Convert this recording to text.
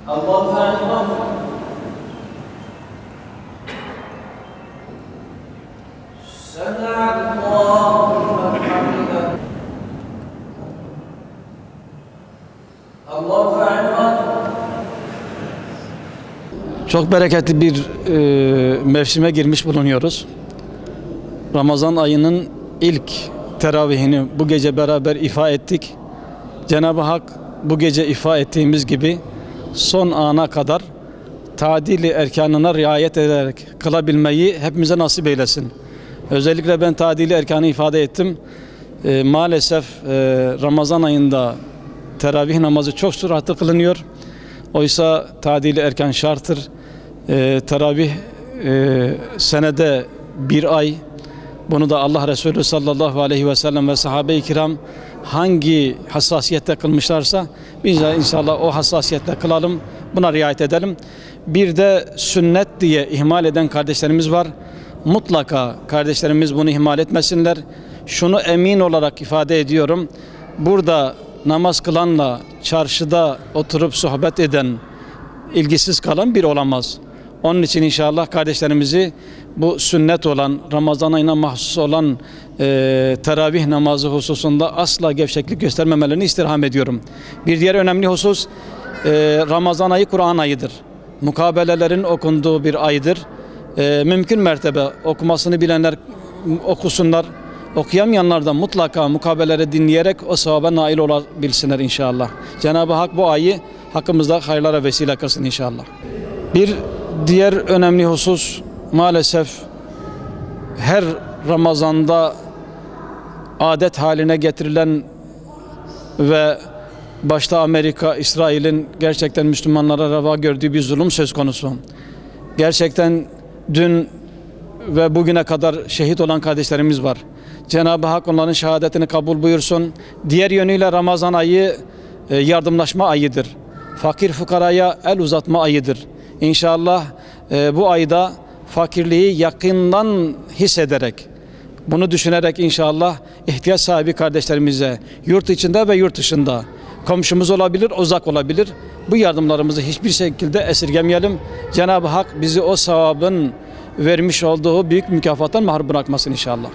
Allahu Ekber. Semi'allahu limen hamidah. Allahu Ekber. Çok bereketli bir mevsime girmiş bulunuyoruz. Ramazan ayının ilk teravihini bu gece beraber ifa ettik. Cenab-ı Hak bu gece ifa ettiğimiz gibi son ana kadar tadili erkanına riayet ederek kılabilmeyi hepimize nasip eylesin. Özellikle ben tadili erkanı ifade ettim. Maalesef Ramazan ayında teravih namazı çok süratli kılınıyor. Oysa tadili erkan şarttır. Teravih senede bir ay. Bunu da Allah Resulü sallallahu aleyhi ve sellem ve sahabe-i kiram hangi hassasiyette kılmışlarsa biz de inşallah o hassasiyetle kılalım, buna riayet edelim. Bir de sünnet diye ihmal eden kardeşlerimiz var. Mutlaka kardeşlerimiz bunu ihmal etmesinler. Şunu emin olarak ifade ediyorum. Burada namaz kılanla çarşıda oturup sohbet eden, ilgisiz kalan bir olamaz. Onun için inşallah kardeşlerimizi bu sünnet olan, Ramazan ayına mahsus olan teravih namazı hususunda asla gevşeklik göstermemelerini istirham ediyorum. Bir diğer önemli husus, Ramazan ayı Kur'an ayıdır. Mukabelelerin okunduğu bir aydır. Mümkün mertebe okumasını bilenler okusunlar. Okuyamayanlar da mutlaka mukabeleleri dinleyerek o sevaba nail olabilsinler inşallah. Cenab-ı Hak bu ayı hakkımızda hayırlara vesile kılsın inşallah. Bir diğer önemli husus, maalesef her Ramazan'da adet haline getirilen ve başta Amerika, İsrail'in gerçekten Müslümanlara reva gördüğü bir zulüm söz konusu. Gerçekten dün ve bugüne kadar şehit olan kardeşlerimiz var. Cenab-ı Hak onların şehadetini kabul buyursun. Diğer yönüyle Ramazan ayı yardımlaşma ayıdır. Fakir fukaraya el uzatma ayıdır. İnşallah bu ayda fakirliği yakından hissederek, bunu düşünerek inşallah ihtiyaç sahibi kardeşlerimize yurt içinde ve yurt dışında, komşumuz olabilir, uzak olabilir, bu yardımlarımızı hiçbir şekilde esirgemeyelim. Cenab-ı Hak bizi o sevabın vermiş olduğu büyük mükafattan mahrum bırakmasın inşallah.